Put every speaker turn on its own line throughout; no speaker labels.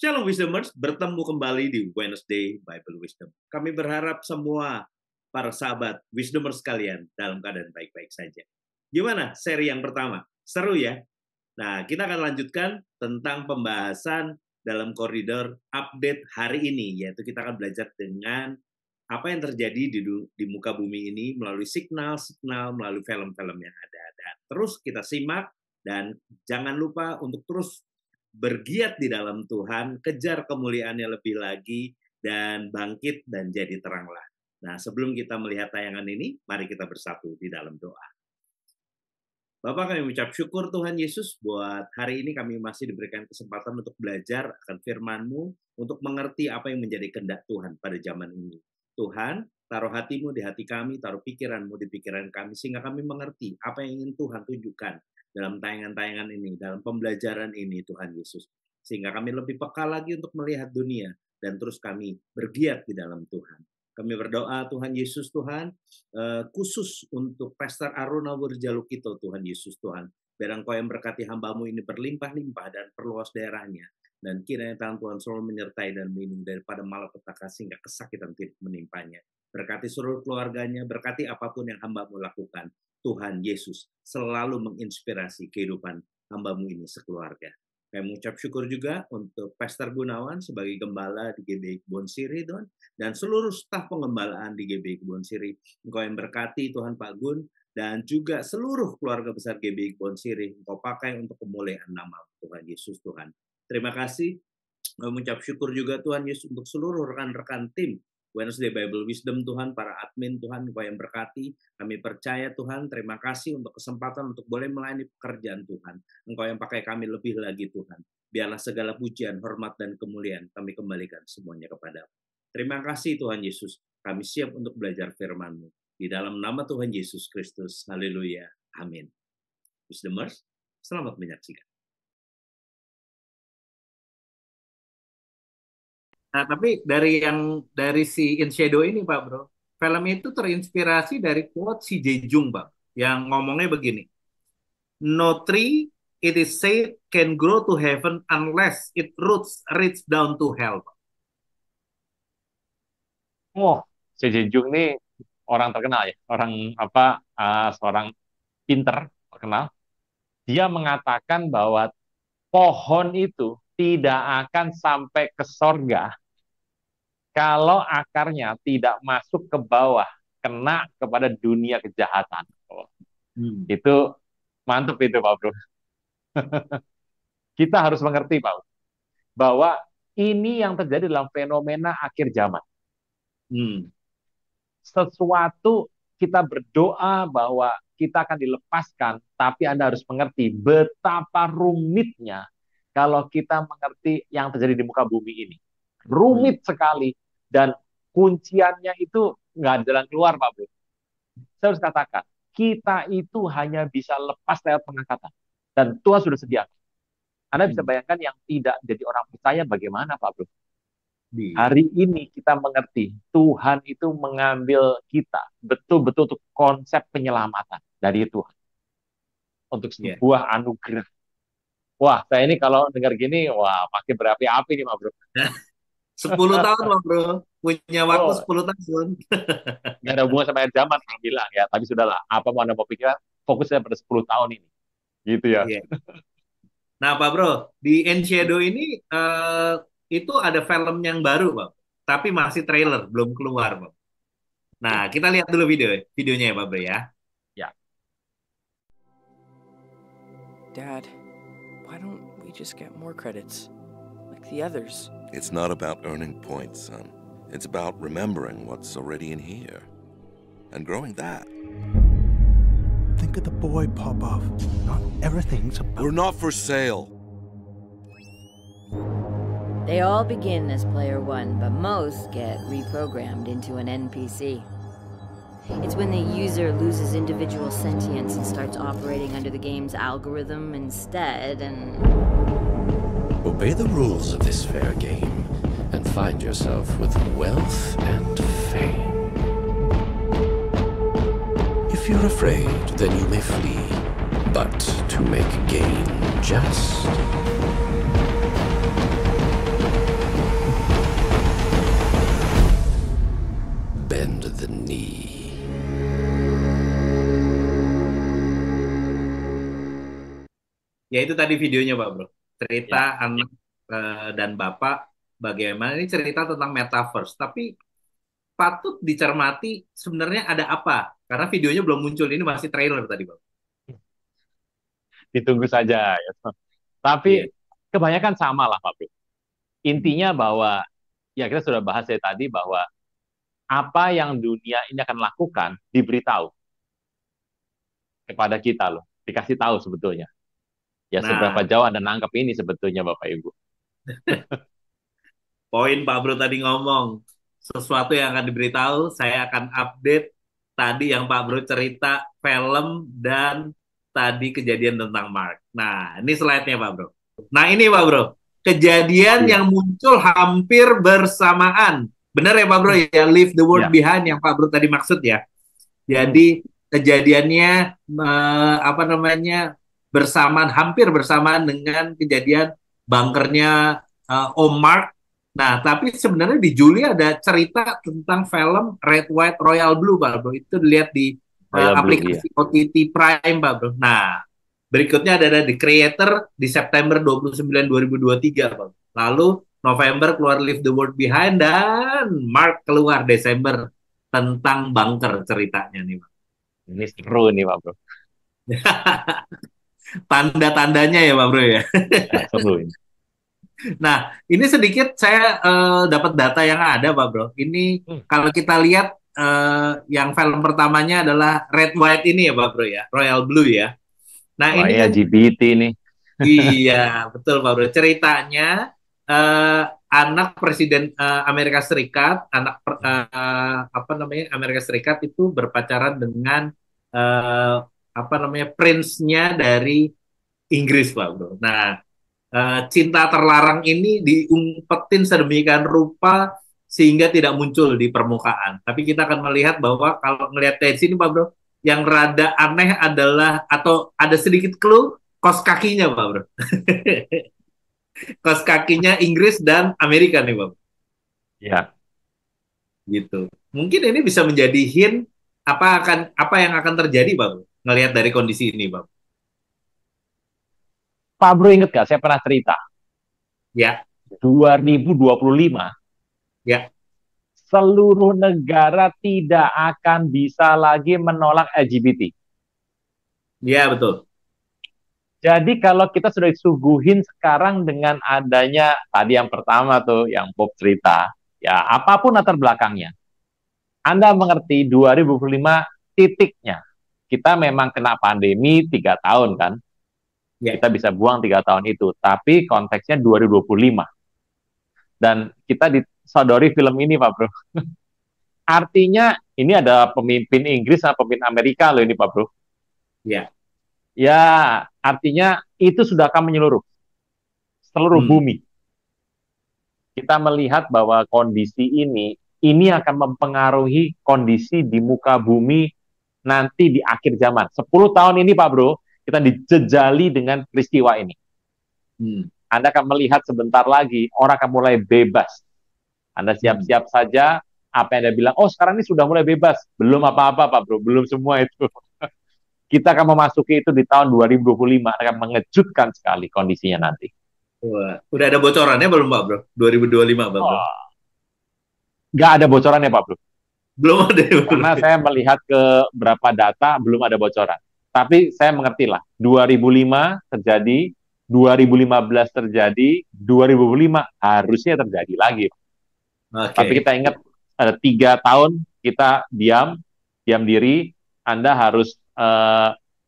Shalom Wisdomers, bertemu kembali di Wednesday Bible Wisdom. Kami berharap semua para sahabat Wisdomers sekalian dalam keadaan baik-baik saja. Gimana seri yang pertama? Seru ya? Nah, kita akan lanjutkan tentang pembahasan dalam koridor update hari ini, yaitu kita akan belajar dengan apa yang terjadi di muka bumi ini melalui signal-signal, melalui film-film yang ada. Dan terus kita simak, dan jangan lupa untuk terus bergiat di dalam Tuhan, kejar kemuliaannya lebih lagi, dan bangkit dan jadi teranglah. Nah, sebelum kita melihat tayangan ini, mari kita bersatu di dalam doa. Bapak, kami mengucap syukur Tuhan Yesus buat hari ini kami masih diberikan kesempatan untuk belajar akan firman-Mu, untuk mengerti apa yang menjadi kehendak Tuhan pada zaman ini. Tuhan, taruh hati-Mu di hati kami, taruh pikiran-Mu di pikiran kami, sehingga kami mengerti apa yang ingin Tuhan tunjukkan dalam tayangan-tayangan ini, dalam pembelajaran ini Tuhan Yesus. Sehingga kami lebih peka lagi untuk melihat dunia, dan terus kami bergiat di dalam Tuhan. Kami berdoa Tuhan Yesus Tuhan, khusus untuk Pastor Aruna Wirjalukito Tuhan Yesus Tuhan. Biar Engkau yang berkati hamba-Mu ini berlimpah-limpah dan perluas daerahnya. Dan kiranya tangan Tuhan selalu menyertai dan melindungi daripada malapetaka sehingga kesakitan tidak menimpanya. Berkati seluruh keluarganya, berkati apapun yang hamba-Mu lakukan. Tuhan Yesus selalu menginspirasi kehidupan hamba-Mu ini sekeluarga. Kami mengucap syukur juga untuk Pastor Gunawan sebagai gembala di GBI Kebon Siri, Tuhan, dan seluruh staf pengembalaan di GBI Kebon Siri. Engkau yang berkati Tuhan Pak Gun, dan juga seluruh keluarga besar GBI Kebon Siri. Engkau pakai untuk kemuliaan nama Tuhan Yesus Tuhan. Terima kasih. Kami mengucap syukur juga Tuhan Yesus untuk seluruh rekan-rekan tim Wednesday Bible Wisdom Tuhan, para admin Tuhan, Engkau yang berkati. Kami percaya Tuhan, terima kasih untuk kesempatan untuk boleh melayani pekerjaan Tuhan. Engkau yang pakai kami lebih lagi Tuhan. Biarlah segala pujian, hormat, dan kemuliaan kami kembalikan semuanya kepada-Mu. Terima kasih Tuhan Yesus, kami siap untuk belajar firman-Mu. Di dalam nama Tuhan Yesus Kristus, haleluya, amin. Wisdomers, selamat menyaksikan. Nah, tapi dari si In Shadow ini, Pak Bro, film itu terinspirasi dari quote si Jejung, Pak, yang ngomongnya begini. No tree, it is said, can grow to heaven unless its roots reach down to hell, Pak.
Oh, si Jejung ini orang terkenal ya, seorang pinter terkenal. Dia mengatakan bahwa pohon itu tidak akan sampai ke sorga kalau akarnya tidak masuk ke bawah, kena kepada dunia kejahatan. Oh, itu mantap itu, Pak Bro. Kita harus mengerti, Pak, bahwa ini yang terjadi dalam fenomena akhir zaman. Sesuatu kita berdoa bahwa kita akan dilepaskan, tapi Anda harus mengerti betapa rumitnya kalau kita mengerti yang terjadi di muka bumi ini. Rumit sekali, dan kunciannya itu nggak ada jalan keluar, Pak Bro. Saya harus katakan, kita itu hanya bisa lepas lewat pengangkatan, dan Tuhan sudah sediakan. Anda bisa bayangkan yang tidak jadi orang percaya bagaimana, Pak Bro? Hari ini kita mengerti Tuhan itu mengambil kita betul-betul untuk konsep penyelamatan dari Tuhan untuk sebuah anugerah. Wah, saya ini kalau dengar gini, wah, makin berapi-api nih, Pak Bro.
10 tahun, Pak Bro. Punya waktu 10 tahun.
Nggak ada hubungan sama air zaman, orang bilang ya. Tapi sudahlah, apa mau Anda mau pikirkan, fokusnya pada 10 tahun ini. Gitu ya.
Nah, Pak Bro, di In Shadow ini itu ada film yang baru, Pak. Tapi masih trailer, belum keluar, Pak. Nah, kita lihat dulu videonya ya, Pak Bro ya.
Ya.
Dad, why don't we just get more credits like the others?
It's not about earning points, son. It's about remembering what's already in here and growing that.
Think of the boy, Popov. Not everything's about...
We're not for sale.
They all begin as player one, but most get reprogrammed into an NPC. It's when the user loses individual sentience and starts operating under the game's algorithm instead, and...
Obey the rules of this fair game and find yourself with wealth and fame. If you're afraid, then you may flee, but to make gain just, bend the knee.
Ya itu tadi videonya Pak Bro. Cerita
Ya.
anak dan bapak bagaimana ini cerita tentang metaverse. Tapi patut dicermati sebenarnya ada apa? Karena videonya belum muncul, ini masih trailer tadi Pak.
Ditunggu saja. Ya.
Iya.
Tapi kebanyakan sama lah Pak Bro. Intinya bahwa, ya kita sudah bahas ya tadi bahwa apa yang dunia ini akan lakukan diberitahu kepada kita loh. Dikasih tahu sebetulnya. Ya seberapa
Nah,
jauh Anda nangkep ini sebetulnya Bapak Ibu.
poin Pak Bro tadi ngomong, sesuatu yang akan diberitahu, saya akan update tadi yang Pak Bro cerita, film, dan tadi kejadian tentang Mark. Nah, ini slide-nya Pak Bro. Nah, ini Pak Bro, kejadian
Iya.
yang muncul hampir bersamaan. Benar ya Pak Bro, ya Leave the World
Iya.
Behind yang Pak Bro tadi maksud ya.
Hmm.
Jadi kejadiannya apa namanya bersamaan, hampir bersamaan dengan kejadian bunkernya Om Mark. Nah, tapi sebenarnya di Juli ada cerita tentang film Red White Royal Blue, Pak Bro. Itu dilihat di
Royal Blue, iya.
aplikasi OTT Prime, Pak Bro. Nah, berikutnya ada The Creator di September 29 2023, Pak. Lalu November keluar Leave the World Behind dan Mark keluar Desember tentang bunker ceritanya nih, Pak.
Ini seru nih Pak Bro.
Tanda-tandanya ya, Pak Bro ya.
Ya, seru ini.
Nah, ini sedikit saya dapat data yang ada, Pak Bro. Ini kalau kita lihat yang film pertamanya adalah Red White ini ya, Pak Bro ya, Royal Blue ya. Nah,
Wah,
ini
ya
kan
LGBT nih.
iya, betul Pak Bro. Ceritanya anak Presiden Amerika Serikat, apa namanya Amerika Serikat itu berpacaran dengan apa namanya prince-nya dari Inggris, Pak Bro. Nah, cinta terlarang ini diumpetin sedemikian rupa sehingga tidak muncul di permukaan. Tapi kita akan melihat bahwa kalau melihat dari sini, Pak Bro, yang rada aneh adalah atau ada sedikit clue kos kakinya, Pak Bro. Kos kakinya Inggris dan Amerika nih, Pak.
Ya.
Gitu. Mungkin ini bisa menjadi hint apa yang akan terjadi, Pak Bro, ngelihat dari kondisi ini, Pak.
Pak Bro inget gak? Saya pernah cerita.
Ya.
2025.
Ya.
Seluruh negara tidak akan bisa lagi menolak LGBT.
Ya, betul.
Jadi kalau kita sudah disuguhin sekarang dengan adanya tadi yang pertama tuh yang Bob cerita, ya apapun latar belakangnya, Anda mengerti 2025 titiknya. Kita memang kena pandemi 3 tahun kan,
Ya.
kita bisa buang 3 tahun itu, tapi konteksnya 2025. Dan kita disodori film ini Pak Bro. Artinya ini ada pemimpin Inggris sama pemimpin Amerika loh ini Pak Bro.
Ya.
Ya, artinya itu sudah akan menyeluruh seluruh bumi. Kita melihat bahwa kondisi ini akan mempengaruhi kondisi di muka bumi nanti di akhir zaman. 10 tahun ini Pak Bro, kita dijejali dengan peristiwa ini. Anda akan melihat sebentar lagi orang akan mulai bebas. Anda siap-siap saja apa yang Anda bilang, oh sekarang ini sudah mulai bebas. Belum apa-apa Pak Bro, belum semua itu. Kita akan memasuki itu di tahun 2025, akan mengejutkan sekali kondisinya nanti.
Wah, udah ada bocorannya belum Pak Bro? 2025 Pak Bro?
Nggak ada bocorannya Pak Bro.
Belum ada.
Karena saya melihat ke beberapa data, belum ada bocoran. Tapi saya mengerti lah, 2005 terjadi, 2015 terjadi, 2025 harusnya terjadi lagi.
Okay.
Tapi kita ingat, ada 3 tahun kita diam diri, Anda harus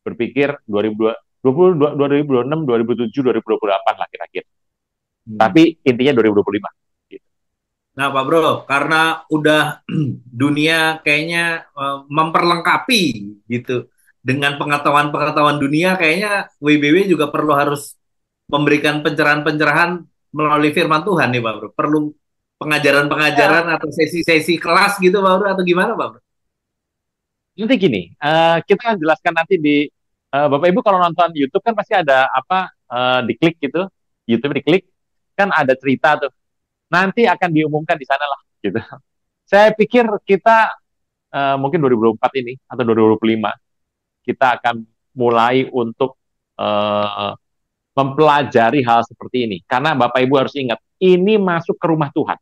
berpikir 2006, 2007, 2028 lah kira-kira. Tapi intinya 2025. Gitu.
Nah Pak Bro, karena udah dunia kayaknya memperlengkapi gitu dengan pengetahuan dunia, kayaknya WBW juga perlu harus memberikan pencerahan-pencerahan melalui firman Tuhan nih Pak Bro. Perlu pengajaran-pengajaran atau sesi-sesi kelas gitu Pak Bro, atau gimana Pak Bro?
Nanti gini, kita akan jelaskan nanti di Bapak Ibu kalau nonton YouTube kan pasti ada apa diklik gitu, YouTube diklik kan ada cerita tuh. Nanti akan diumumkan di sana lah gitu. Saya pikir kita mungkin 2024 ini atau 2025 kita akan mulai untuk mempelajari hal seperti ini. Karena Bapak Ibu harus ingat, ini masuk ke rumah Tuhan.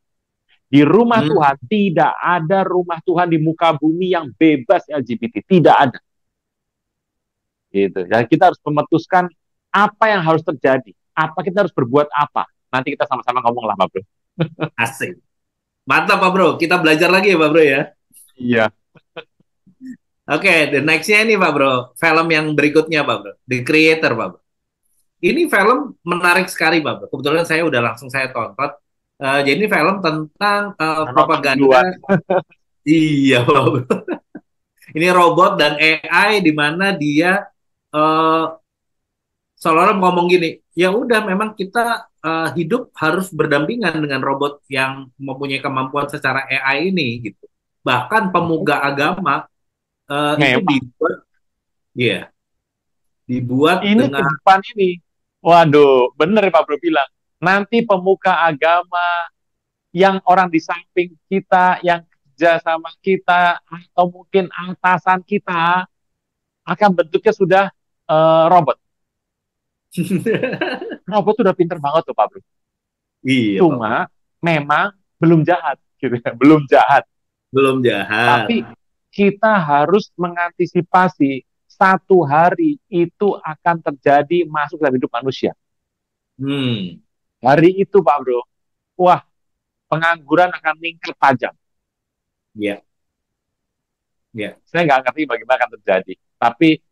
Di rumah Tuhan tidak ada rumah Tuhan di muka bumi yang bebas LGBT, tidak ada. Gitu. Dan kita harus memutuskan apa yang harus terjadi, apa kita harus berbuat apa. Nanti kita sama-sama ngomong lah, Pak Bro.
Asik. Mantap, Pak Bro. Kita belajar lagi ya, Pak Bro ya.
Iya.
Oke, the next-nya ini, Pak Bro. Film yang berikutnya, Pak Bro. The Creator, Pak Bro. Ini film menarik sekali, Pak Bro. Kebetulan saya udah langsung saya tonton. Jadi ini film tentang propaganda. Iya, Pak Bro. Ini robot dan AI di mana dia seolah-olah ngomong gini, ya udah memang kita hidup harus berdampingan dengan robot yang mempunyai kemampuan secara AI ini, gitu. Bahkan pemuka agama itu dibuat, ya, dibuat
ini
dengan
ke depan ini. Waduh, bener Pak Bro bilang. Nanti pemuka agama yang orang di samping kita, yang kerja sama kita, atau mungkin atasan kita, akan bentuknya sudah robot. Robot tuh udah pinter banget tuh Pak Bro.
Iya,
Cuma memang belum jahat, gitu ya. Belum jahat.
Belum jahat.
Tapi kita harus mengantisipasi satu hari itu akan terjadi masuk dalam hidup manusia. Hari itu Pak Bro, wah, pengangguran akan meningkat tajam.
Iya. Yeah.
Saya nggak ngerti bagaimana akan terjadi. Tapi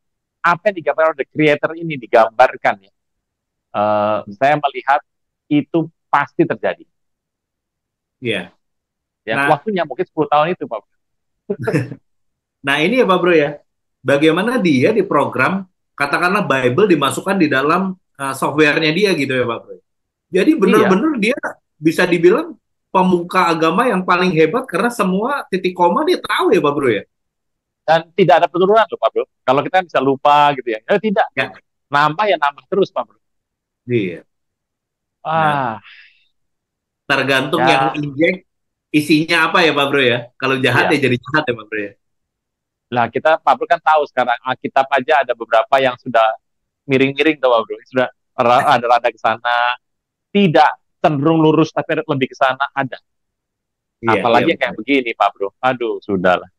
apa yang digambarkan oleh The Creator ini digambarkan ya. Saya melihat itu pasti terjadi.
Iya.
Ya,
Nah,
waktunya mungkin 10 tahun itu Pak Bro.
nah ini ya Pak Bro ya, bagaimana dia diprogram, katakanlah Bible dimasukkan di dalam softwarenya dia gitu ya Pak Bro. Jadi benar-benar dia bisa dibilang pemuka agama yang paling hebat karena semua titik koma dia tahu ya Pak Bro ya.
Dan tidak ada penurunan loh Pak Bro. Kalau kita bisa lupa gitu ya. Tidak.
Ya.
Nambah ya nambah terus Pak Bro.
Iya. Nah, tergantung yang injek isinya apa ya Pak Bro ya. Kalau jahat ya jadi jahat ya Pak Bro ya.
Lah kita Pak Bro kan tahu sekarang Alkitab aja ada beberapa yang sudah miring-miring tuh Pak Bro. Sudah rada ke sana. Tidak cenderung lurus tapi lebih ke sana ada.
Iya,
apalagi kayak begini Pak Bro. Aduh, sudahlah.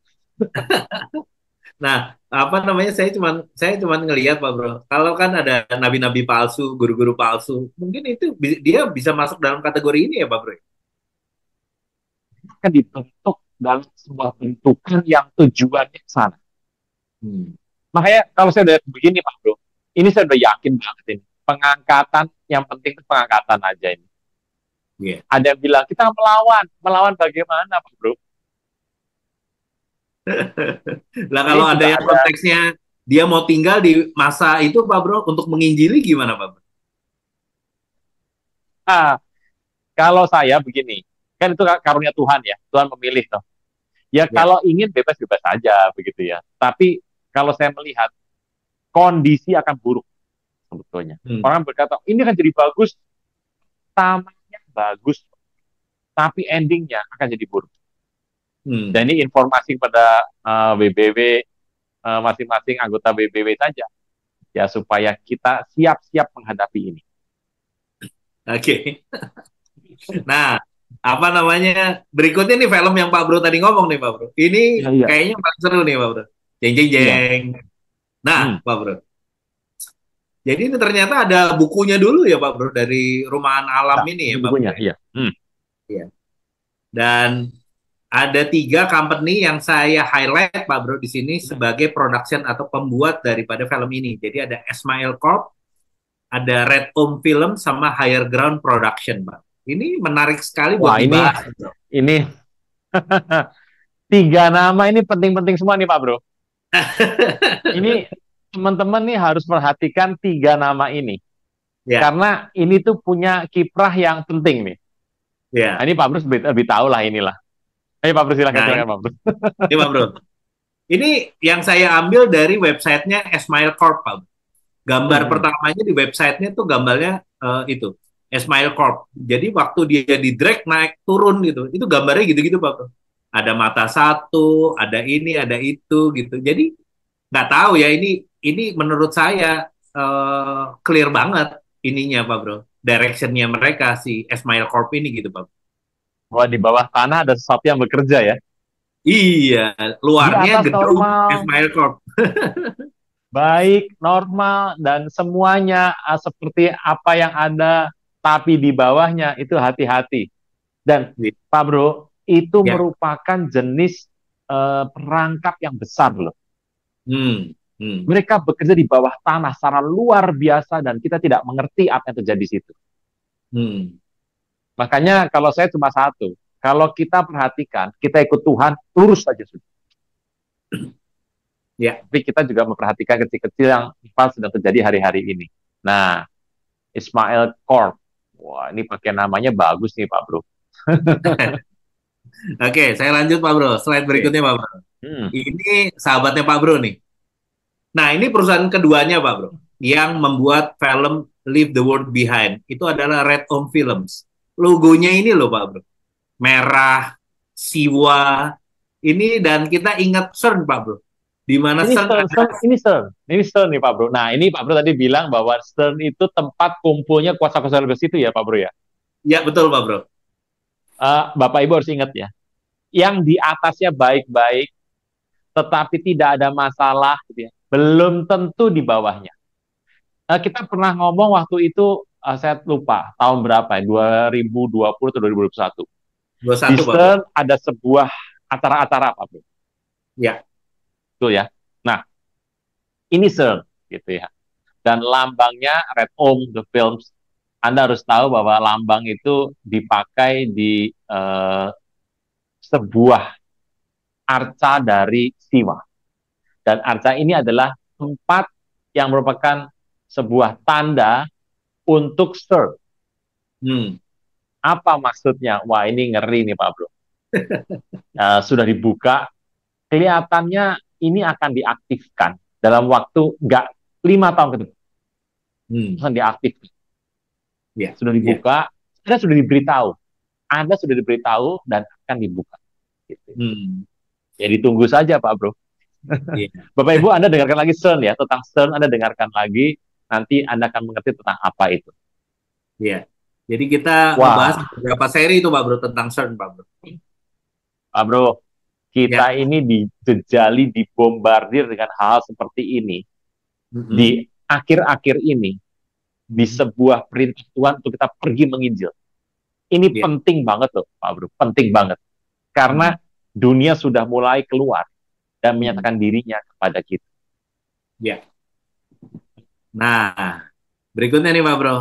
Nah, apa namanya? Saya cuman ngelihat Pak Bro. Kalau kan ada nabi-nabi palsu, guru-guru palsu, mungkin itu dia bisa masuk dalam kategori ini ya Pak Bro.
Kan dibentuk dalam sebuah bentukan yang tujuannya ke sana. Makanya kalau saya udah begini Pak Bro, ini saya udah yakin banget ini. Pengangkatan yang penting itu pengangkatan aja ini.
Yeah.
Ada yang bilang kita melawan bagaimana Pak Bro?
Lah kalau ada yang konteksnya dia mau tinggal di masa itu Pak Bro untuk menginjili gimana Pak Bro?
Kalau saya begini, kan itu karunia Tuhan ya, Tuhan memilih toh. Ya kalau ingin bebas-bebas saja begitu ya. Tapi kalau saya melihat kondisi akan buruk sebetulnya. Orang berkata ini kan jadi bagus, tamannya bagus, tapi endingnya akan jadi buruk. Dan ini informasi pada WBW masing-masing anggota WBW saja ya supaya kita siap-siap menghadapi ini.
Oke. Nah, apa namanya? Berikutnya nih film yang Pak Bro tadi ngomong nih Pak Bro. Ini kayaknya paling seru nih Pak Bro. Jeng jeng jeng. Nah, Pak Bro. Jadi ini ternyata ada bukunya dulu ya Pak Bro dari Rumahan Alam ini ya Pak Bro.
Iya.
Iya. Dan ada 3 company yang saya highlight Pak Bro di sini sebagai production atau pembuat daripada film ini. Jadi ada Esmail Corp, ada Red Om Film, sama Higher Ground Production Pak. Ini menarik sekali buat dibahas.
Ini 3 nama ini penting-penting semua nih Pak Bro. Ini teman-teman nih harus perhatikan 3 nama ini. Karena ini tuh punya kiprah yang penting nih. Nah, ini Pak Bro lebih tahu lah inilah. Ayo Pak Bro silakan Pak Bro.
Ini Pak Bro. Ini yang saya ambil dari websitenya Esmail Corp Pak Bro. Gambar pertamanya di websitenya tuh gambarnya itu Esmail Corp. Jadi waktu dia di drag naik turun gitu, itu gambarnya gitu-gitu Pak Bro. ada mata satu, ada ini, ada itu gitu. Jadi nggak tahu ya, ini menurut saya clear banget ininya Pak Bro. Directionnya mereka si Smile Corp ini gitu Pak.
Wah, di bawah tanah ada sesuatu yang bekerja ya.
Iya,
Di
luarnya
atas
gedung
normal,
Smile Corp.
baik, normal, dan semuanya seperti apa yang ada, tapi di bawahnya itu hati-hati. Dan Pak Bro, itu
Ya.
merupakan jenis perangkap yang besar loh.
Hmm.
Mereka bekerja di bawah tanah secara luar biasa dan kita tidak mengerti apa yang terjadi di situ.
Hmm.
Makanya kalau saya cuma satu, kalau kita perhatikan, kita ikut Tuhan, lurus saja sudah.
Ya.
Tapi kita juga memperhatikan kecil-kecil yang sedang terjadi hari-hari ini. Nah, Ismail Corp. Wah, ini pakai namanya bagus nih Pak Bro.
Oke, saya lanjut Pak Bro. Slide berikutnya Pak Bro. Ini sahabatnya Pak Bro nih. Nah, ini perusahaan keduanya Pak Bro, yang membuat film Leave the World Behind. Itu adalah Red Home Films. Logonya ini loh Pak Bro. Merah, siwa. Ini dan kita ingat CERN Pak Bro. Di mana
ini CERN nih Pak Bro. Nah, ini Pak Bro tadi bilang bahwa CERN itu tempat kumpulnya kuasa-kuasa bebas itu ya Pak Bro ya?
Ya, betul Pak Bro.
Bapak Ibu harus ingat ya, yang di atasnya baik-baik, tetapi tidak ada masalah, gitu ya, belum tentu di bawahnya. Kita pernah ngomong waktu itu, saya lupa tahun berapa ya, 2020 atau 2021.
21
di
Pak Bro.
CERN ada sebuah acara-acara Pak Bro.
Ya.
Betul ya. Nah, ini CERN gitu ya. Dan lambangnya Red Home the Films. Anda harus tahu bahwa lambang itu dipakai di sebuah arca dari Siwa. Dan arca ini adalah tempat yang merupakan sebuah tanda untuk CERN. Apa maksudnya? Wah, ini ngeri nih Pak Bro. Sudah dibuka, kelihatannya ini akan diaktifkan dalam waktu nggak 5 tahun ke depan. Akan diaktifkan. Sudah dibuka, Anda sudah diberitahu. Anda sudah diberitahu dan akan dibuka. Gitu. Ya ditunggu saja Pak Bro. Bapak Ibu, Anda dengarkan lagi CERN ya, tentang CERN Anda dengarkan lagi, nanti Anda akan mengerti tentang apa itu.
Iya. Jadi kita membahas beberapa seri itu Pak Bro tentang CERN Pak Bro.
Pak Bro, kita ini dijejali, dibombardir dengan hal seperti ini di akhir-akhir ini, di sebuah perintah Tuhan untuk kita pergi menginjil. Ini penting banget loh Pak Bro, penting banget. Karena dunia sudah mulai keluar dan menyatakan dirinya kepada kita.
Ya. Nah, berikutnya nih Pak Bro.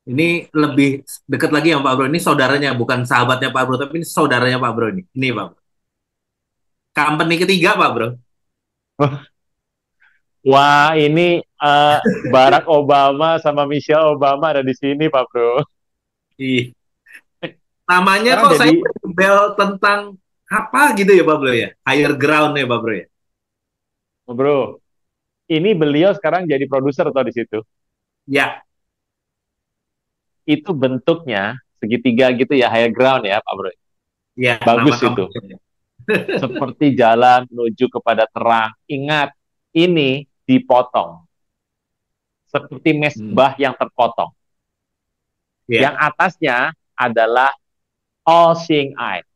Ini lebih dekat lagi ya Pak Bro. Ini saudaranya, bukan sahabatnya Pak Bro, tapi ini saudaranya Pak Bro ini. Ini Pak Bro. Company ketiga Pak Bro.
Wah, ini Barack Obama sama Michelle Obama ada di sini Pak Bro.
Iya. Namanya kok saya bel tentang apa gitu ya Pak Bro ya? Higher Ground ya Pak Bro ya?
Bro, ini beliau sekarang jadi produser atau di situ?
Ya.
Itu bentuknya segitiga gitu ya, Higher Ground ya Pak Bro.
Ya,
bagus itu. Seperti jalan menuju kepada terang. Ingat, ini dipotong. Seperti mesbah yang terpotong. Yang atasnya adalah All Seeing Eye.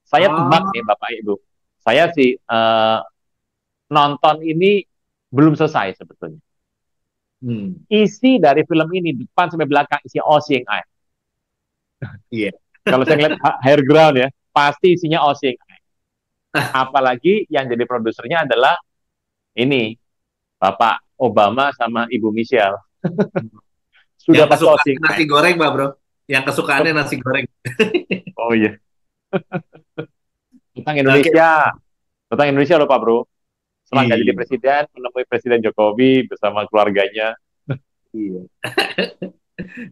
Saya tebak nih Bapak Ibu. Saya sih nonton ini belum selesai sebetulnya. Isi dari film ini depan sampai belakang isi All Seeing Eye.
Iya.
Kalau saya ngeliat Higher Ground ya, pasti isinya All Seeing Eye. Apalagi yang jadi produsernya adalah ini Bapak Obama sama Ibu Michelle. Sudah pasti All Seeing Eye.
Nasi goreng Pak Bro. Yang kesukaannya nasi goreng.
Oh iya. Tentang Indonesia. Tentang Indonesia loh Pak Bro. Setelah nggak jadi presiden, menemui Presiden Jokowi bersama keluarganya.
Iya.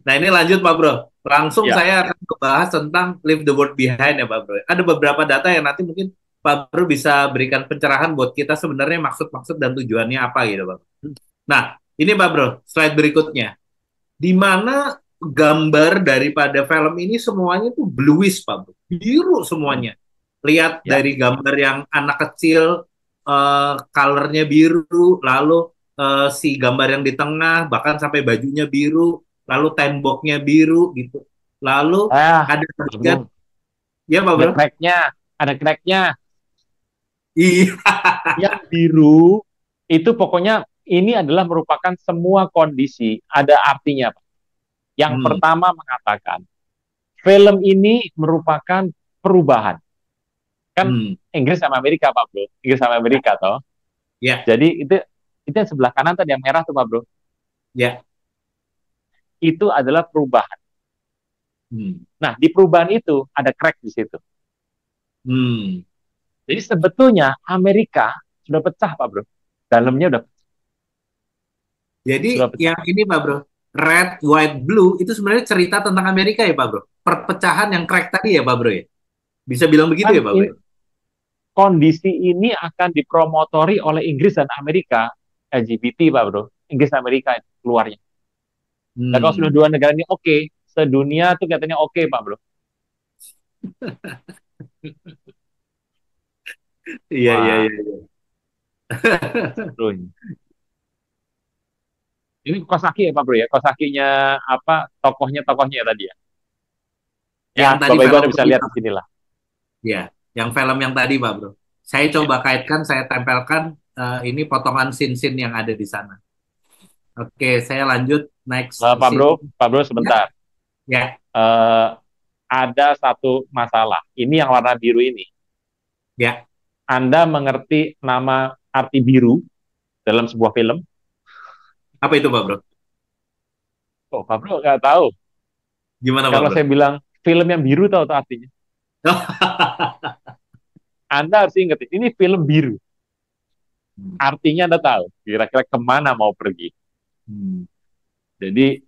Nah ini lanjut Pak Bro. Langsung saya akan membahas tentang Leave the World Behind ya Pak Bro. Ada beberapa data yang nanti mungkin Pak Bro bisa berikan pencerahan buat kita sebenarnya maksud-maksud dan tujuannya apa gitu Pak. Nah ini Pak Bro, slide berikutnya. Di mana gambar daripada film ini semuanya tuh bluish, Pak Bro. Biru semuanya. Lihat
Ya.
dari gambar yang anak kecil, colornya biru, lalu si gambar yang di tengah, bahkan sampai bajunya biru, lalu temboknya biru gitu. Lalu ada
Pak
adegan,
Bro,
ya Pak
ada
Bro?
cracknya, ada cracknya.
Iya.
Yang biru itu pokoknya ini adalah merupakan semua kondisi ada artinya, Pak. Yang
Hmm.
pertama mengatakan film ini merupakan perubahan. Kan
Hmm.
Inggris sama Amerika, Pak Bro. Inggris sama Amerika toh.
Ya,
Jadi itu yang sebelah kanan tadi yang merah tuh, Pak Bro.
ya.
Itu adalah perubahan.
Hmm.
Nah, di perubahan itu ada crack di situ.
Hmm.
Jadi sebetulnya Amerika sudah pecah, Pak Bro. Dalamnya udah
Jadi
pecah.
yang ini Pak Bro, red, white, blue itu sebenarnya cerita tentang Amerika ya Pak Bro. Perpecahan yang crack tadi ya Pak Bro ya. Bisa bilang begitu
Kan
ya Pak Bro?
kondisi ini akan dipromotori oleh Inggris dan Amerika LGBT, Pak Bro. Inggris dan Amerika itu keluarnya. Nah, kalau sudah
Hmm.
dua negara ini oke, sedunia tuh katanya oke, Pak Bro.
Iya, iya,
Wah,
iya.
seru ini. Ini Kosaki ya, Pak Bro ya. Kosakinya apa? Tokohnya tadi ya. Ya,
Yang tadi
Bapak Ibu
film
Anda bisa
tadi,
lihat
Pak.
di sinilah.
Ya, yang film yang tadi Pak Bro. Saya
Ya.
coba kaitkan, saya tempelkan ini potongan scene-scene yang ada di sana. Oke, saya lanjut next
Pak
scene.
Bro
Ya,
sebentar.
ya,
Eh, ada satu masalah. Ini yang warna biru ini.
ya.
Anda mengerti nama arti biru dalam sebuah film?
Apa itu Pak Bro?
Oh, Pak Bro nggak tahu.
Gimana Pak
Kalau
Bro?
saya bilang film yang biru tahu tuh artinya. Anda harus ingat, ini film biru. Artinya Anda tahu. Kira-kira kemana mau pergi.
Hmm.
Jadi,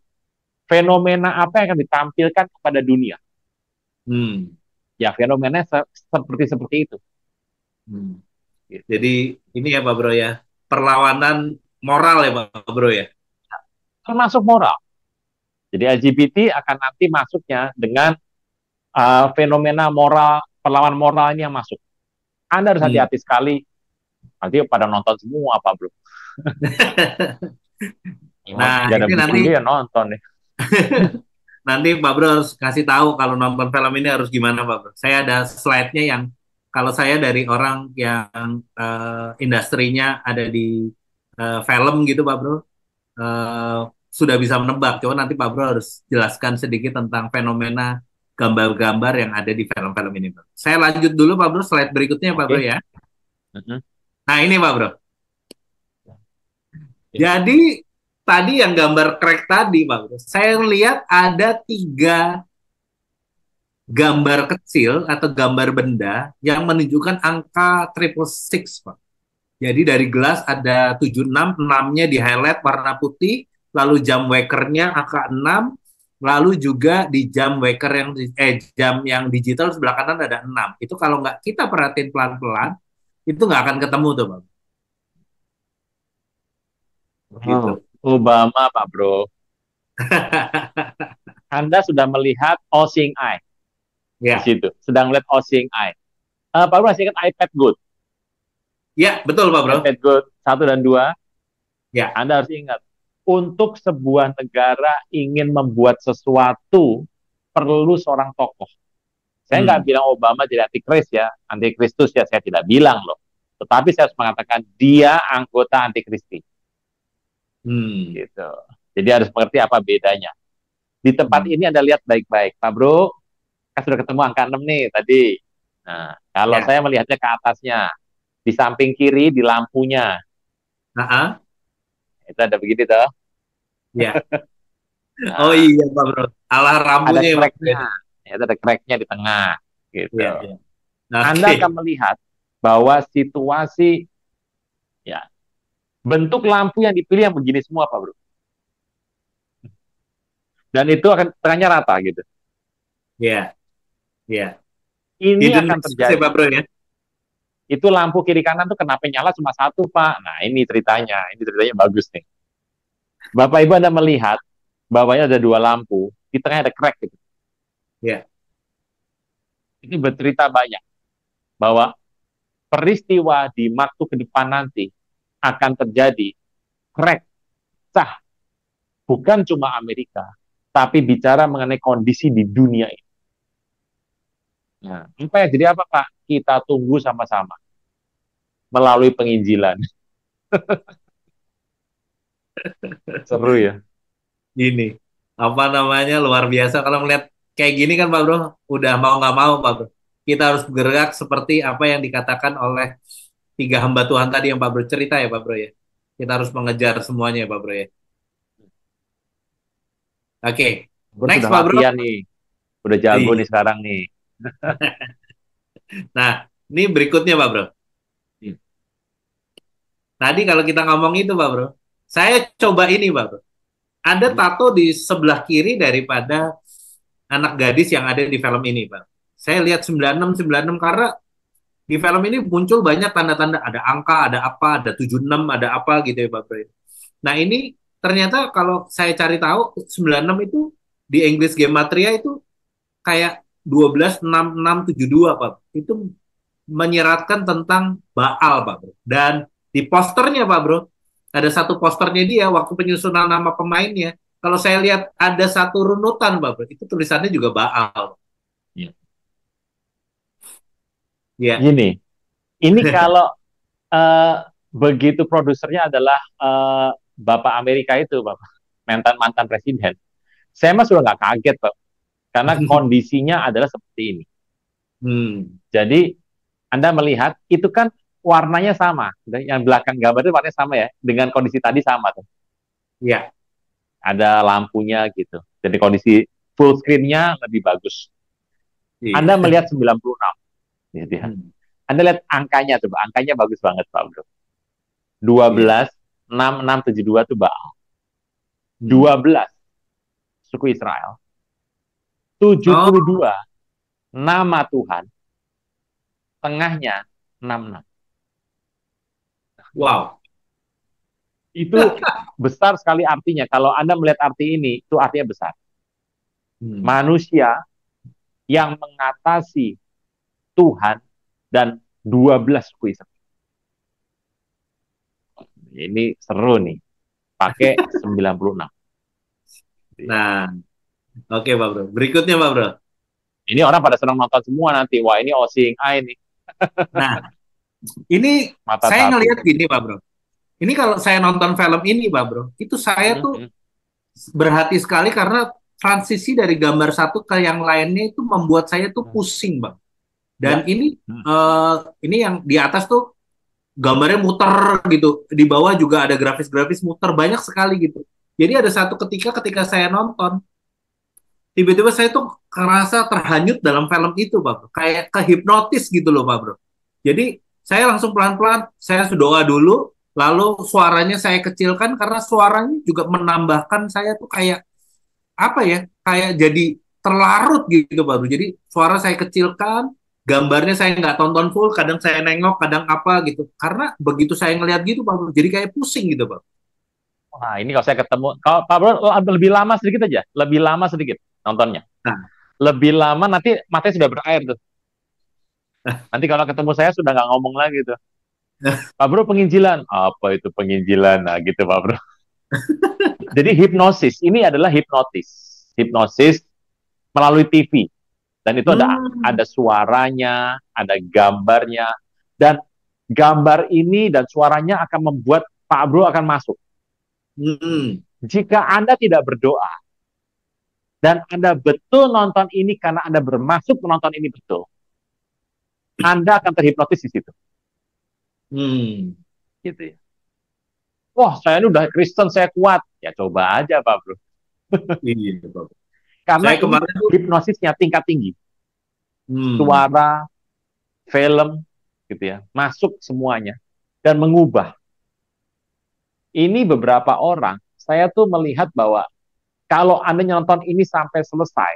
fenomena apa yang akan ditampilkan kepada dunia?
Hmm.
Ya, fenomena seperti itu.
Hmm.
Gitu.
Jadi ini ya Pak Bro ya, perlawanan moral ya Pak Bro ya.
Termasuk moral. Jadi LGBT akan nanti masuknya dengan fenomena moral, perlawanan moral ini yang masuk. Anda harus hati-hati sekali. Nanti pada nonton semua, Pak Bro.
Nah,
Nggak ada
ini nanti
bukunya ya nonton deh.
nanti Pak Bro harus kasih tahu kalau nonton film ini harus gimana Pak Bro. Saya ada slide-nya yang kalau saya dari orang yang industrinya ada di film gitu Pak Bro, sudah bisa menebak. Coba nanti Pak Bro harus jelaskan sedikit tentang fenomena gambar-gambar yang ada di film-film ini Pak. Saya lanjut dulu Pak Bro, slide berikutnya Pak Bro
Oke.
ya.
Mhm.
Nah ini Pak Bro.
Ya.
Jadi tadi yang gambar crack tadi Pak Bro, saya lihat ada 3 gambar kecil atau gambar benda yang menunjukkan angka 666 Pak. Jadi dari gelas ada 76, 6-nya di highlight warna putih, lalu jam wakernya angka 6, lalu juga di jam waker jam yang digital sebelah kanan ada 6. Itu kalau nggak kita perhatiin pelan-pelan, itu nggak akan ketemu tuh Pak. Gitu.
Obama, Pak Bro. Anda sudah melihat All Seeing Eye
Ya,
di situ. Sedang melihat All Seeing Eye. Pak Bro masih ingat iPad Good?
ya betul Pak Bro.
iPad Good 1 dan 2.
Ya.
Anda harus ingat, untuk sebuah negara ingin membuat sesuatu perlu seorang tokoh. Saya nggak bilang Obama jadi antikris ya, antikristus ya, saya tidak bilang loh. Tetapi saya harus mengatakan dia anggota antikristi. Gitu. Jadi harus mengerti apa bedanya. Di tempat ini Anda lihat baik-baik. Pak Bro, kan sudah ketemu angka 6 nih tadi. Nah, kalau saya melihatnya ke atasnya, di samping kiri di lampunya. Itu ada begini toh.
Ya. Oh iya Pak Bro. Alah rambutnya
ada cracknya. Itu ada cracknya di tengah. Gitu.
Ya, ya.
Anda akan melihat bahwa situasi ya bentuk lampu yang dipilih yang begini semua Pak Bro. Dan itu akan tengahnya rata gitu.
Iya. Iya.
Ini akan terjadi.
Pak Bro ya.
Itu lampu kiri kanan tuh kenapa nyala cuma satu Pak? Nah ini ceritanya bagus nih. Bapak Ibu Anda melihat bahwa ada 2 lampu di tengahnya ada crack gitu.
Ya.
Ini bercerita banyak bahwa peristiwa di waktu ke depan nanti akan terjadi crack, pecah, bukan cuma Amerika, tapi bicara mengenai kondisi di dunia ini. Nah, apa ya? Jadi apa Pak? Kita tunggu sama-sama melalui penginjilan. Seru ya.
Gini, apa namanya, luar biasa kalau melihat kayak gini kan Pak Bro, udah mau nggak mau Pak Bro, kita harus bergerak seperti apa yang dikatakan oleh tiga hamba Tuhan tadi yang Pak Bro cerita ya Pak Bro ya. Kita harus mengejar semuanya ya Pak Bro ya. Oke,
Gue
next
sudah
Pak Bro.
latihan nih, udah jago
Iya.
nih sekarang nih.
Nah, ini berikutnya Pak Bro.
Hmm.
Tadi kalau kita ngomong itu Pak Bro, saya coba ini Pak Bro. Ada tato di sebelah kiri daripada anak gadis yang ada di film ini Pak. Saya lihat 96 karena di film ini muncul banyak tanda-tanda, ada angka, ada apa, ada 76, ada apa gitu ya Pak Bro. Nah ini ternyata kalau saya cari tahu 96 itu di English Gematria itu kayak 126672 Pak. Itu menyeratkan tentang Baal Pak Bro. Dan di posternya Pak Bro, ada satu posternya dia waktu penyusunan nama pemainnya. Kalau saya lihat ada satu runutan Pak Bro, itu tulisannya juga Baal.
Ya.
Ya.
Gini, ini kalau begitu produsernya adalah Bapak Amerika itu, Bapak mantan presiden. Saya mah sudah nggak kaget, Pak. Karena kondisinya adalah seperti ini. Jadi, Anda melihat, itu kan warnanya sama. Yang belakang gambar itu warnanya sama ya. Dengan kondisi tadi sama tuh.
Iya.
Ada lampunya gitu. Jadi kondisi full screen-nya lebih bagus.
Iya.
Anda melihat 96. Gitu ya. Anda lihat angkanya, coba. Angkanya bagus banget, Pak Bro. 12, 6, 6, 7, 2 itu Baal. 12, suku Israel. 72, nama Tuhan. Tengahnya, 66.
Wow.
Itu besar sekali artinya. Kalau Anda melihat arti ini, itu artinya besar. Manusia yang mengatasi Tuhan dan 12 suku Israel. Ini seru nih. Pakai 96.
Nah, oke Pak Bro. Berikutnya Pak Bro.
Ini orang pada senang nonton semua nanti. Wah, ini Osing Eye nih.
Nah, ini
Mata
saya
tato.
ngelihat gini Pak Bro. Ini kalau saya nonton film ini Pak Bro, itu saya tuh berhati sekali karena transisi dari gambar satu ke yang lainnya itu membuat saya tuh pusing Bang. Dan ini yang di atas tuh gambarnya muter gitu, di bawah juga ada grafis-grafis muter banyak sekali gitu. Jadi ada satu ketika saya nonton, tiba-tiba saya tuh kerasa terhanyut dalam film itu Pak Bro. Kayak kehipnotis gitu loh Pak Bro. Jadi saya langsung pelan-pelan, saya doa dulu, lalu suaranya saya kecilkan karena suaranya juga menambahkan saya tuh kayak apa ya, kayak jadi terlarut gitu Pak Bro. Jadi suara saya kecilkan, gambarnya saya nggak tonton full, kadang saya nengok, kadang apa gitu. Karena begitu saya ngelihat gitu Pak Bro, jadi kayak pusing gitu Pak.
Wah, ini kalau saya ketemu, kalau Pak Bro lebih lama sedikit aja, lebih lama sedikit nontonnya.
Nah.
Lebih lama nanti matanya sudah berair tuh. Nanti kalau ketemu saya sudah nggak ngomong lagi tuh. Pak Bro penginjilan, apa itu penginjilan? Nah gitu Pak Bro. Jadi hipnosis, ini adalah hipnosis melalui TV. Dan itu ada suaranya, ada gambarnya, dan gambar ini dan suaranya akan membuat Pak Bro akan masuk. Jika Anda tidak berdoa, dan Anda betul nonton ini karena Anda bermaksud menonton ini betul, Anda akan terhipnotis di situ. Gitu ya. Wah, saya ini udah Kristen, saya kuat. Ya coba aja, Pak Bro.
Iya, Pak.
Karena hipnosisnya tingkat tinggi. Suara, film, gitu ya, masuk semuanya dan mengubah. Ini beberapa orang, saya tuh melihat bahwa kalau Anda nonton ini sampai selesai,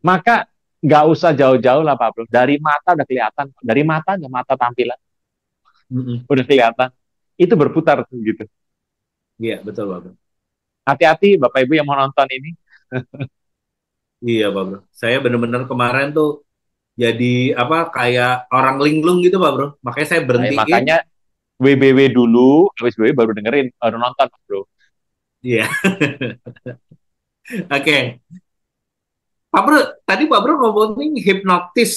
maka nggak usah jauh-jauh lah Pak Bro. Dari mata udah kelihatan, dari mata ke mata tampilan, udah kelihatan. Itu berputar gitu.
Iya betul Pak Bro.
Hati-hati Bapak Ibu yang mau nonton ini.
Iya, Pak Bro. Saya benar-benar kemarin tuh jadi apa kayak orang linglung gitu, Pak Bro. Makanya saya
Nah,
berhentiin.
makanya WBW dulu, habis WBW baru dengerin, baru nonton, bro.
Iya. Oke. Pak Bro, tadi Pak Bro ngomongin hipnotis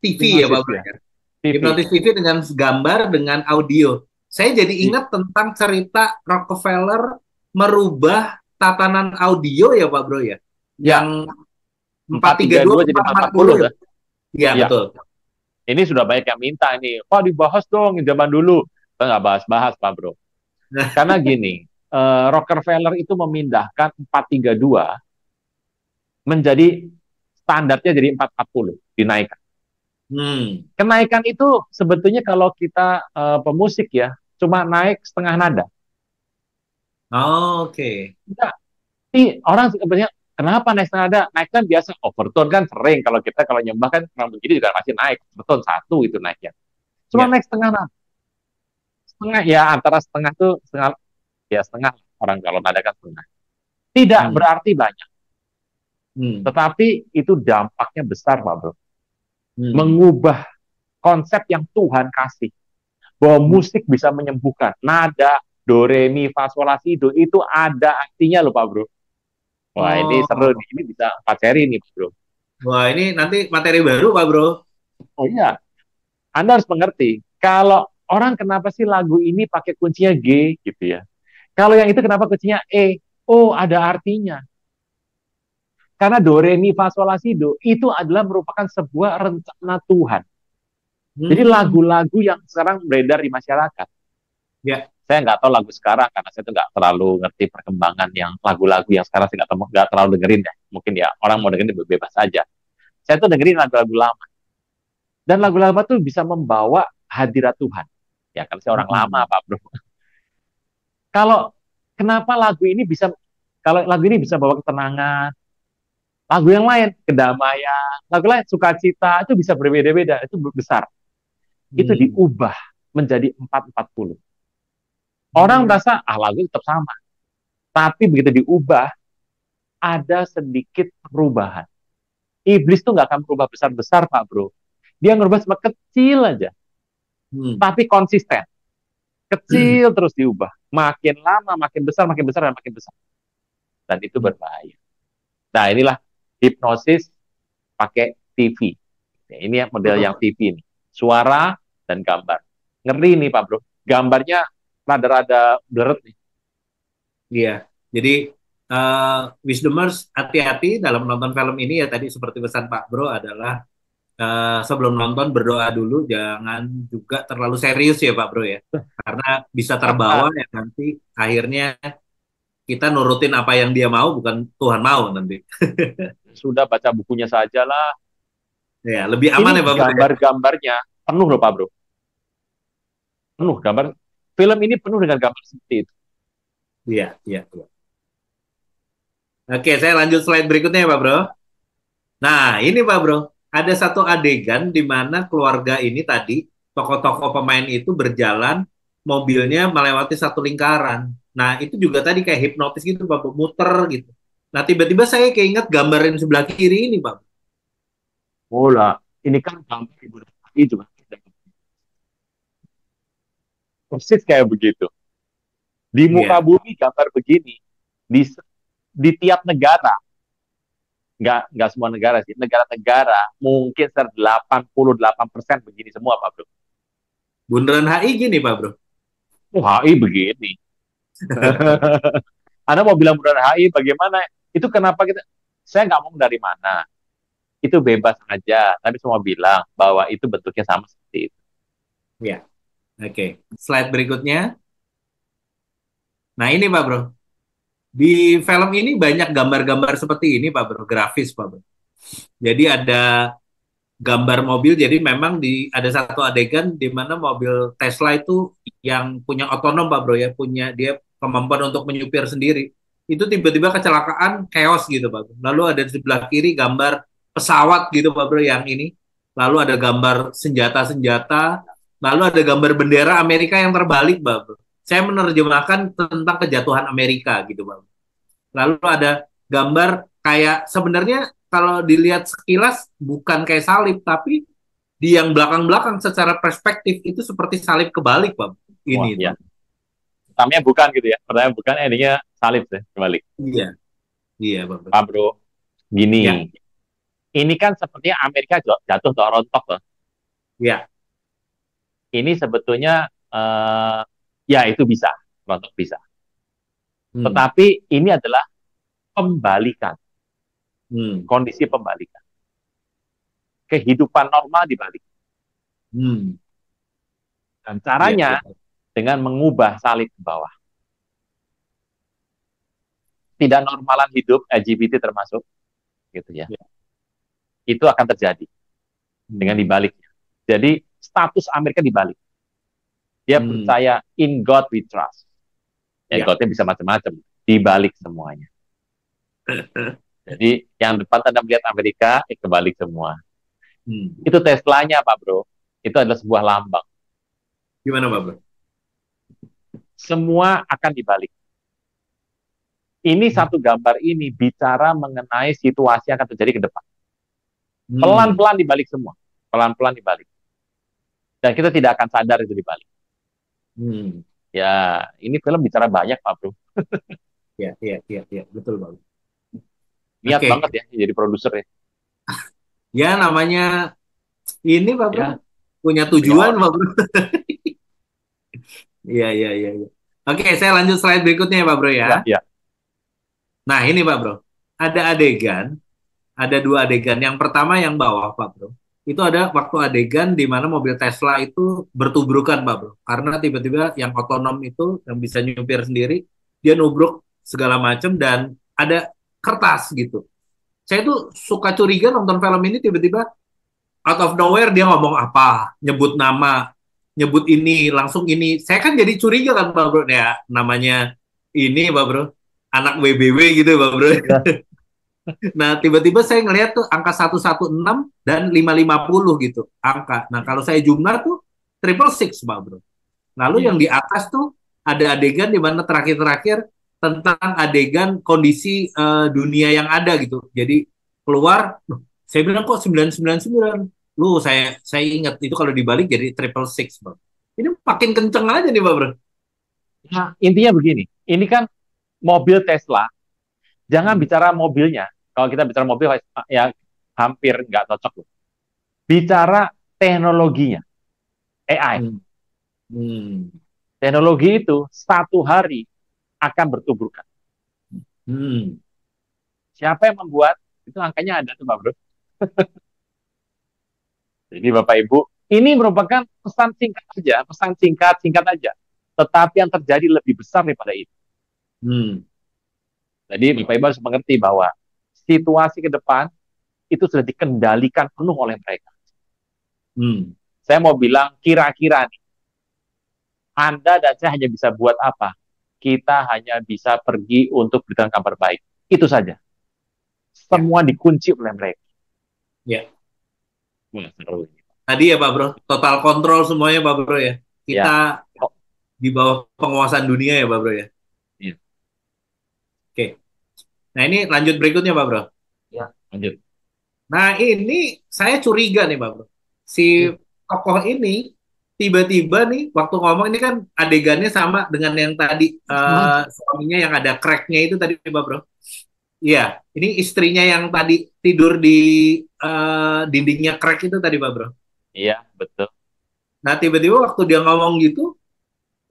TV ya, Pak
Hipnosis
Bro.
ya,
Ya?
TV.
Hipnotis TV dengan gambar, dengan audio. Saya jadi
I-
ingat tentang cerita Rockefeller merubah tatanan audio ya, Pak Bro ya.
Ya,
Yang 432
432
ke
jadi
440
440
ya.
dah.
Iya,
Ya,
betul.
ini sudah banyak yang minta ini. Pak dibahas dong yang zaman dulu. Kita nggak bahas-bahas, Pak Bro.
Nah,
Karena gini, Rockefeller itu memindahkan 432 menjadi standarnya jadi 440, dinaikkan. Kenaikan itu sebetulnya kalau kita pemusik ya, cuma naik setengah nada.
Oke.
Enggak. Orang sebenarnya kenapa naik setengah nada? Naik kan biasa overtone kan sering kalau kita kalau nyembah kan kurang begini juga masih naik overtone satu itu naiknya. Cuma
Ya.
naik setengah nada. Setengah ya antara setengah tuh setengah ya setengah orang kalau nada kan setengah. Tidak berarti banyak. Tetapi itu dampaknya besar, Pak Bro. Mengubah konsep yang Tuhan kasih. Bahwa musik bisa menyembuhkan. Nada, do, re, mi, fa, sol, la, si, do, itu ada artinya loh, Pak Bro. Wah, ini seru nih. Ini bisa 4 seri nih, Bro.
Wah, ini nanti materi baru, Pak Bro.
Oh iya. Anda harus mengerti. Kalau orang kenapa sih lagu ini pakai kuncinya G, gitu ya. Kalau yang itu kenapa kuncinya E? Oh, ada artinya. Karena do, re, mi, fa, sol, la, si, do itu adalah merupakan sebuah rencana Tuhan. Jadi lagu-lagu yang sekarang beredar di masyarakat.
Ya.
Saya nggak tahu lagu sekarang karena saya tuh nggak terlalu ngerti perkembangan yang lagu-lagu yang sekarang saya nggak terlalu dengerin ya. Mungkin ya orang mau dengerin bebas aja. Saya tuh dengerin lagu-lagu lama. Dan lagu lama tuh bisa membawa hadirat Tuhan. Ya kan saya orang lama, Pak Bro. Kalau kenapa lagu ini bisa bawa ketenangan, lagu yang lain kedamaian, lagu lain sukacita itu bisa berbeda-beda, itu besar. Itu diubah menjadi 440. Orang merasa lagu tetap sama. Tapi begitu diubah ada sedikit perubahan. Iblis tuh nggak akan berubah besar-besar, Pak Bro. Dia ngerubah cuma kecil aja. Tapi konsisten. Kecil terus diubah. Makin lama makin besar, makin besar dan makin besar. Dan itu berbahaya. Nah, inilah hipnosis pakai TV. Ini model yang TV ini. Suara dan gambar. Ngeri nih, Pak Bro. Gambarnya rada-rada blurred nih.
Iya. Jadi Wisdomers hati-hati dalam menonton film ini ya, tadi seperti pesan Pak Bro adalah sebelum nonton berdoa dulu, jangan juga terlalu serius ya Pak Bro ya, karena bisa terbawa ya nanti akhirnya kita nurutin apa yang dia mau bukan Tuhan mau nanti.
Sudah baca bukunya saja lah.
Ya, lebih aman
ini
ya Pak Bro.
Gambar-gambarnya penuh loh Pak Bro. Penuh gambar. Film ini penuh dengan gambar seperti itu.
Iya, iya. Oke, saya lanjut slide berikutnya ya Pak Bro. Nah, ini Pak Bro, ada satu adegan di mana keluarga ini tadi, tokoh-tokoh pemain itu berjalan, mobilnya melewati satu lingkaran. Nah, itu juga tadi kayak hipnotis gitu Pak Bro, muter gitu. Nah, tiba-tiba saya keinget gambarin sebelah kiri ini Pak.
Oh lah, ini kan gambar Ibu Dati juga. Persis kayak begitu. Di muka bumi gambar begini. Di tiap negara, nggak semua negara sih, negara-negara mungkin 88% begini semua, Pak Bro.
Bundaran HI gini, Pak Bro.
HI begini. Anda mau bilang Bundaran HI bagaimana? Itu kenapa saya nggak mau dari mana. Itu bebas aja, tapi semua bilang bahwa itu bentuknya sama seperti itu.
Ya, oke. Slide berikutnya. Nah ini Pak Bro. Di film ini banyak gambar-gambar seperti ini Pak Bro, grafis Pak Bro. Jadi ada gambar mobil, jadi memang ada satu adegan di mana mobil Tesla itu yang punya otonom Pak Bro ya, punya dia kemampuan untuk menyupir sendiri. Itu tiba-tiba kecelakaan, chaos gitu Pak Bro. Lalu ada di sebelah kiri gambar pesawat gitu Pak Bro yang ini. Lalu ada gambar senjata-senjata, lalu ada gambar bendera Amerika yang terbalik Pak Bro. Saya menerjemahkan tentang kejatuhan Amerika gitu Pak. Lalu ada gambar kayak sebenarnya kalau dilihat sekilas bukan kayak salib, tapi di yang belakang-belakang secara perspektif itu seperti salib kebalik, Pak.
Wah,
Ini,
ya.
Pak.
Pertamanya bukan gitu ya. Pertama bukan, endingnya salib ya, kebalik.
Iya, iya, Pak.
Pak Bro, gini.
Ya.
Ini kan sepertinya Amerika jatuh atau rontok loh.
Ya.
Ini sebetulnya ya itu bisa, rontok bisa. Tetapi ini adalah pembalikan. Kondisi pembalikan. Kehidupan normal dibalik. Dan caranya dengan mengubah salib ke bawah. Tidak normalan hidup, LGBT termasuk, gitu ya. Itu akan terjadi dengan dibaliknya. Jadi status Amerika dibalik. Dia percaya in God we trust. Ya, God-nya bisa macam-macam. Dibalik semuanya. Jadi yang depan Anda melihat Amerika, kebalik semua. Itu Tesla-nya, Pak Bro. Itu adalah sebuah lambang.
Gimana, Pak Bro?
Semua akan dibalik. Ini satu gambar ini bicara mengenai situasi yang akan terjadi ke depan. Pelan-pelan dibalik semua. Pelan-pelan dibalik. Dan kita tidak akan sadar itu dibalik. Ya, ini film bicara banyak, Pak Bro.
Iya, betul, Pak.
Niat banget ya jadi produser ya.
Ya, namanya ini, Pak Bro. Punya tujuan, Pak Bro. Iya. Oke, saya lanjut slide berikutnya ya, Pak Bro ya.
Iya.
Nah, ini Pak Bro. Ada adegan, ada dua adegan. Yang pertama yang bawah, Pak Bro. Itu ada waktu adegan di mana mobil Tesla itu bertubrukan, Pak Bro. Karena tiba-tiba yang otonom itu, yang bisa nyupir sendiri, dia nubruk segala macam dan ada kertas gitu. Saya tuh suka curiga nonton film ini tiba-tiba out of nowhere dia ngomong apa, nyebut nama, nyebut ini, langsung ini. Saya kan jadi curiga kan, Pak Bro. Ya, namanya ini, Pak Bro. Anak WBW gitu, Pak Bro. Ya. Nah, tiba-tiba saya ngelihat tuh angka 116 dan 550 gitu angka. Nah, kalau saya jumlah tuh 666, Pak Bro. Lalu yang di atas tuh ada adegan di mana terakhir-terakhir tentang adegan kondisi dunia yang ada gitu. Jadi keluar, saya bilang kok 999. Lu saya ingat itu kalau dibalik jadi 666, Bro. Ini makin kenceng aja nih, Pak Bro.
Nah, intinya begini. Ini kan mobil Tesla. Jangan bicara mobilnya. Kalau kita bicara mobil, ya hampir nggak cocok. Bicara teknologinya. AI. Teknologi itu satu hari akan bertuburkan. Siapa yang membuat? Itu angkanya ada tuh, Pak Bro. Jadi Bapak Ibu, ini merupakan pesan singkat saja, pesan singkat aja. Tetapi yang terjadi lebih besar daripada itu. Jadi Bapak Ibu harus mengerti bahwa situasi ke depan itu sudah dikendalikan penuh oleh mereka. Saya mau bilang kira-kira nih, Anda dan saya hanya bisa buat apa? Kita hanya bisa pergi untuk beritakan kabar baik. Itu saja. Semua dikunci oleh mereka.
Ya. Tadi ya, Pak Bro, total kontrol semuanya, Pak Bro ya. Kita di bawah penguasaan dunia ya, Pak Bro ya.
Iya.
Oke. Nah, ini lanjut berikutnya, Pak Bro.
Ya, lanjut.
Nah, ini saya curiga nih, Pak Bro. Si tokoh ini tiba-tiba nih waktu ngomong ini kan adegannya sama dengan yang tadi suaminya yang ada crack-nya itu tadi, Pak Bro. Iya, ini istrinya yang tadi tidur di dindingnya crack itu tadi, Pak Bro.
Iya, betul.
Nah, tiba-tiba waktu dia ngomong gitu,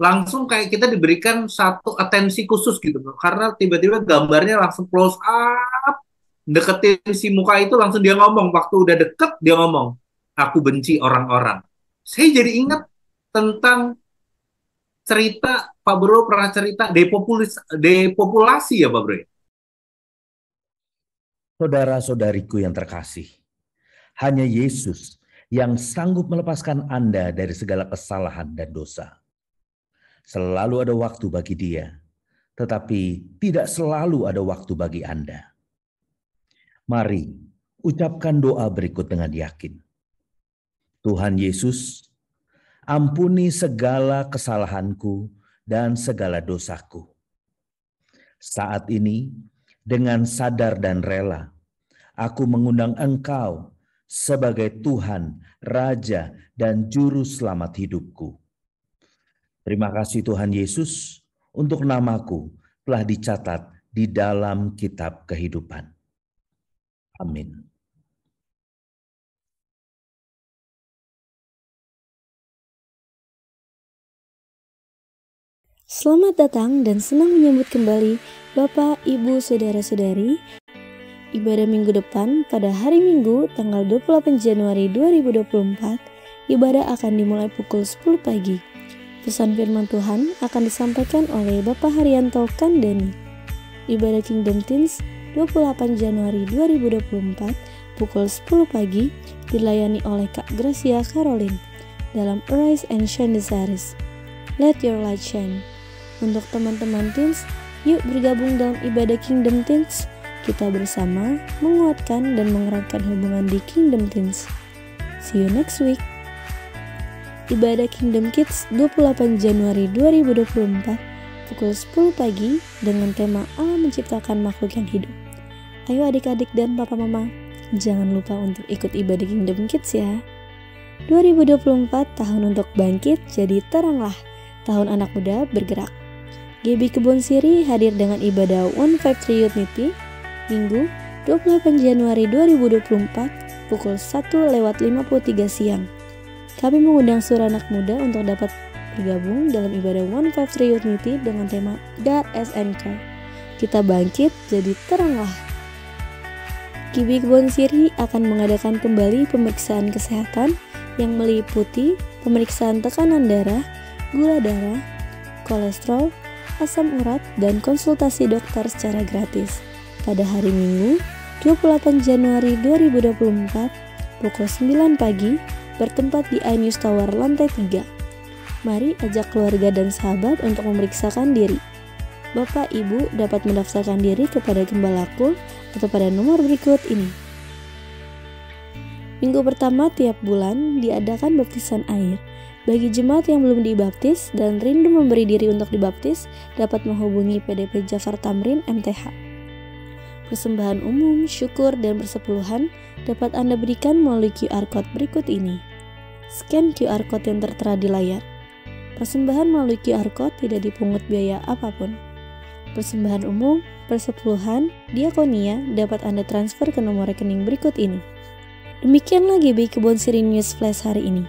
langsung kayak kita diberikan satu atensi khusus gitu, Bro. Karena tiba-tiba gambarnya langsung close up, deketin si muka itu, langsung dia ngomong. Waktu udah deket, dia ngomong, aku benci orang-orang. Saya jadi ingat tentang cerita, Pak Bro pernah cerita depopulasi ya, Pak Bro?
Saudara-saudariku yang terkasih, hanya Yesus yang sanggup melepaskan Anda dari segala kesalahan dan dosa. Selalu ada waktu bagi Dia, tetapi tidak selalu ada waktu bagi Anda. Mari ucapkan doa berikut dengan yakin. Tuhan Yesus, ampuni segala kesalahanku dan segala dosaku. Saat ini, dengan sadar dan rela, aku mengundang Engkau sebagai Tuhan, Raja, dan Juru Selamat hidupku. Terima kasih Tuhan Yesus untuk namaku telah dicatat di dalam kitab kehidupan. Amin.
Selamat datang dan senang menyambut kembali Bapak, Ibu, Saudara-saudari. Ibadah minggu depan pada hari Minggu tanggal 28 Januari 2024, ibadah akan dimulai pukul 10 pagi. Pesan firman Tuhan akan disampaikan oleh Bapak Haryanto Kandani. Ibadah Kingdom Teens 28 Januari 2024 pukul 10 pagi dilayani oleh Kak Gracia Caroline dalam Arise and Shine the Series. Let your light shine. Untuk teman-teman teens, yuk bergabung dalam ibadah Kingdom Teens. Kita bersama menguatkan dan mengeratkan hubungan di Kingdom Teens. See you next week. Ibadah Kingdom Kids 28 Januari 2024 pukul 10 pagi dengan tema Allah menciptakan makhluk yang hidup. Ayo adik-adik dan papa mama, jangan lupa untuk ikut ibadah Kingdom Kids ya. 2024 tahun untuk bangkit jadi teranglah. Tahun anak muda bergerak. GB Kebon Siri hadir dengan ibadah 153 Unity Minggu 28 Januari 2024 pukul 1:53 siang. Kami mengundang seluruh anak muda untuk dapat bergabung dalam ibadah 153 Unity dengan tema God as Anchor. Kita bangkit jadi teranglah. GB Kebon Siri akan mengadakan kembali pemeriksaan kesehatan yang meliputi pemeriksaan tekanan darah, gula darah, kolesterol, asam urat, dan konsultasi dokter secara gratis pada hari Minggu 28 Januari 2024 pukul 9 pagi bertempat di iNews Tower lantai 3. Mari ajak keluarga dan sahabat untuk memeriksakan diri. Bapak Ibu dapat mendaftarkan diri kepada Gembalaku atau pada nomor berikut ini. Minggu pertama tiap bulan diadakan baptisan air. Bagi jemaat yang belum dibaptis dan rindu memberi diri untuk dibaptis, dapat menghubungi PDP Jafar Tamrin MTH. Persembahan umum, syukur, dan persepuluhan dapat Anda berikan melalui QR Code berikut ini. Scan QR Code yang tertera di layar. Persembahan melalui QR Code tidak dipungut biaya apapun. Persembahan umum, persepuluhan, diakonia dapat Anda transfer ke nomor rekening berikut ini. Demikianlah GB Kebon Siri News Flash hari ini.